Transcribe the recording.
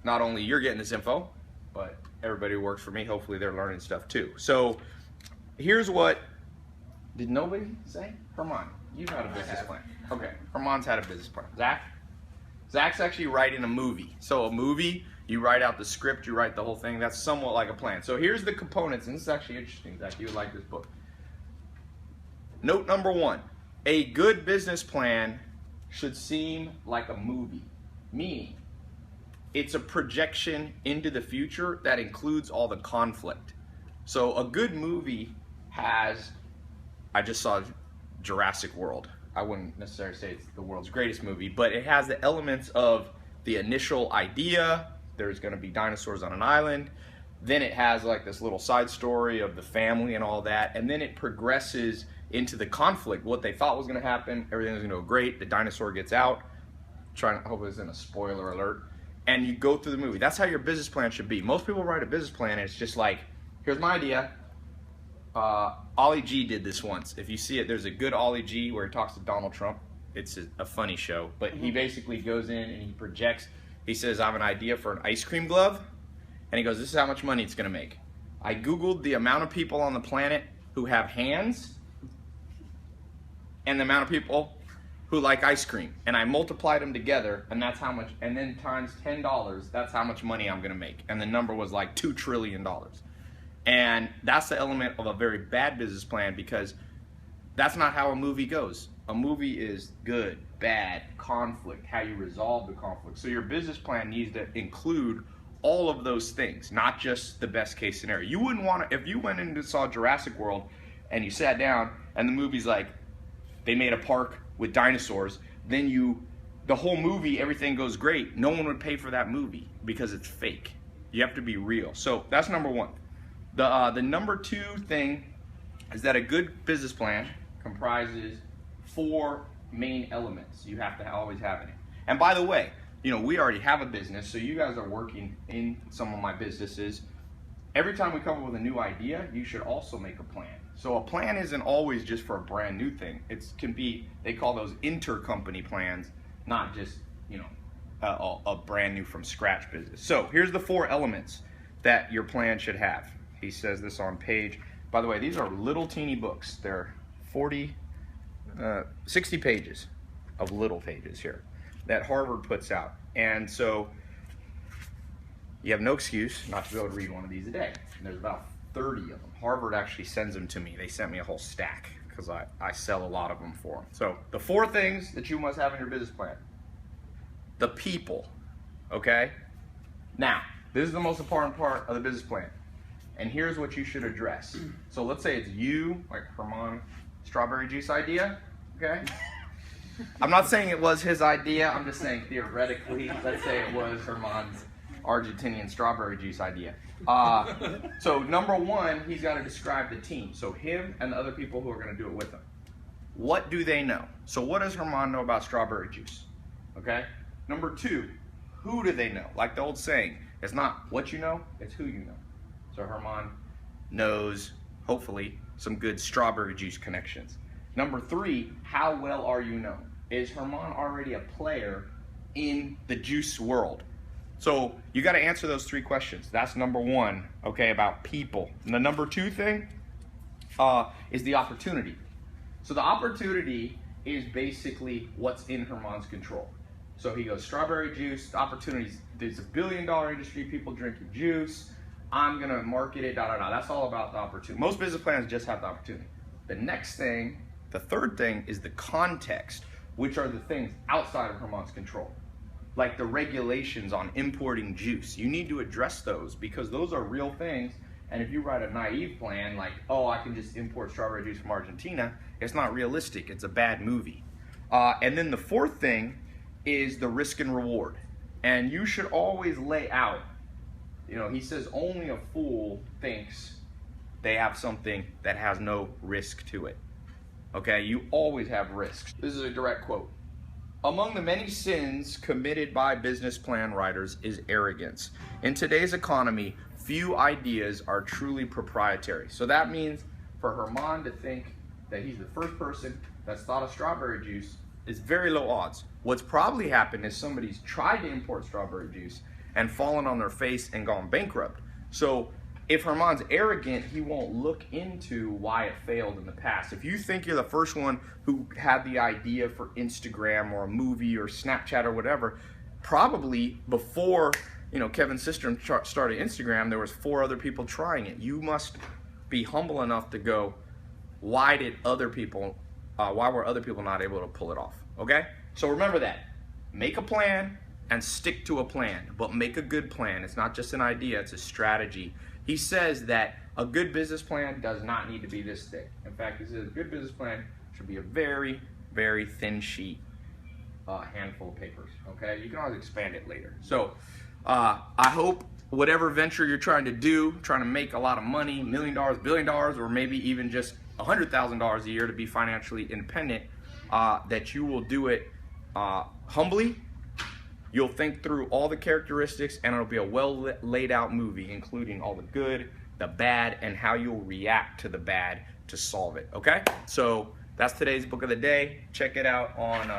not only you're getting this info, but everybody who works for me, hopefully they're learning stuff too. So here's what, did nobody say? Herman, you've had a business plan. Okay, Herman's had a business plan. Zach's actually writing a movie. So a movie, you write out the script, you write the whole thing. That's somewhat like a plan. So here's the components, and this is actually interesting, Zach. You would like this book. Note number 1, a good business plan should seem like a movie, meaning it's a projection into the future that includes all the conflict. So a good movie has, I just saw Jurassic World. I wouldn't necessarily say it's the world's greatest movie, but it has the elements of the initial idea, there's gonna be dinosaurs on an island, then it has like this little side story of the family and all that, and then it progresses into the conflict, what they thought was gonna happen, everything was gonna go great, the dinosaur gets out, I hope it isn't a spoiler alert, and you go through the movie. That's how your business plan should be. Most people write a business plan and it's just like, here's my idea. Ollie G did this once. If you see it, there's a good Ollie G where he talks to Donald Trump. It's a funny show, but he basically goes in and he projects. He says, I have an idea for an ice cream glove, and he goes, this is how much money it's gonna make. I Googled the amount of people on the planet who have hands and the amount of people who like ice cream, and I multiplied them together, and that's how much, and then times $10, that's how much money I'm gonna make. And the number was like $2 trillion. And that's the element of a very bad business plan, because that's not how a movie goes. A movie is good, bad, conflict, how you resolve the conflict. So your business plan needs to include all of those things, not just the best case scenario. You wouldn't want to, if you went in and saw Jurassic World and you sat down and the movie's like, they made a park with dinosaurs, then the whole movie, everything goes great. No one would pay for that movie because it's fake. You have to be real. So that's number 1. The number 2 thing is that a good business plan comprises 4 main elements you have to always have in it. And by the way, we already have a business, so you guys are working in some of my businesses. Every time we come up with a new idea, you should also make a plan. So a plan isn't always just for a brand new thing. It can be, they call those intercompany plans, not just, a brand new from scratch business. So here's the 4 elements that your plan should have. He says this on page, by the way, these are little teeny books. They're 60 pages of little pages here that Harvard puts out. And so you have no excuse not to be able to read one of these a day. And there's about 30 of them. Harvard actually sends them to me. They sent me a whole stack because I sell a lot of them for them. So the 4 things that you must have in your business plan. The people, okay? Now, this is the most important part of the business plan. And here's what you should address. So let's say it's you, like Herman, strawberry juice idea, okay? I'm not saying it was his idea, I'm just saying theoretically, let's say it was Herman's Argentinian strawberry juice idea. So number 1, he's got to describe the team. So him and the other people who are going to do it with him. What do they know? So what does Herman know about strawberry juice? Okay? Number 2, who do they know? Like the old saying, it's not what you know, it's who you know. So Herman knows, hopefully, some good strawberry juice connections. Number 3, how well are you known? Is Herman already a player in the juice world? So you got to answer those 3 questions. That's number 1, okay, about people. And the number 2 thing is the opportunity. So the opportunity is basically what's in Herman's control. So he goes, strawberry juice, the opportunities, there's a $1 billion industry, people drinking juice, I'm gonna market it, That's all about the opportunity. Most business plans just have the opportunity. The next thing, the 3rd thing, is the context, which are the things outside of Herman's control. Like the regulations on importing juice. You need to address those because those are real things. And if you write a naive plan like, oh, I can just import strawberry juice from Argentina, it's not realistic. It's a bad movie. And then the 4th thing is the risk and reward. And you should always lay out, he says only a fool thinks they have something that has no risk to it. Okay, you always have risks. This is a direct quote. Among the many sins committed by business plan writers is arrogance. In today's economy, few ideas are truly proprietary. So that means for Herman to think that he's the first person that's thought of strawberry juice is very low odds. What's probably happened is somebody's tried to import strawberry juice and fallen on their face and gone bankrupt. So if Herman's arrogant, he won't look into why it failed in the past. If you think you're the first one who had the idea for Instagram or a movie or Snapchat or whatever, probably before Kevin Systrom started Instagram, there was 4 other people trying it. You must be humble enough to go, why were other people not able to pull it off? Okay? So remember that. Make a plan and stick to a plan, but make a good plan. It's not just an idea, it's a strategy. He says that a good business plan does not need to be this thick. In fact, he says a good business plan should be a very, very thin sheet, handful of papers, okay? You can always expand it later. So I hope whatever venture you're trying to do, trying to make a lot of money, $1 million, $1 billion, or maybe even just $100,000 a year to be financially independent, that you will do it humbly. You'll think through all the characteristics, and it'll be a well laid out movie, including all the good, the bad, and how you'll react to the bad to solve it, okay? So that's today's book of the day. Check it out on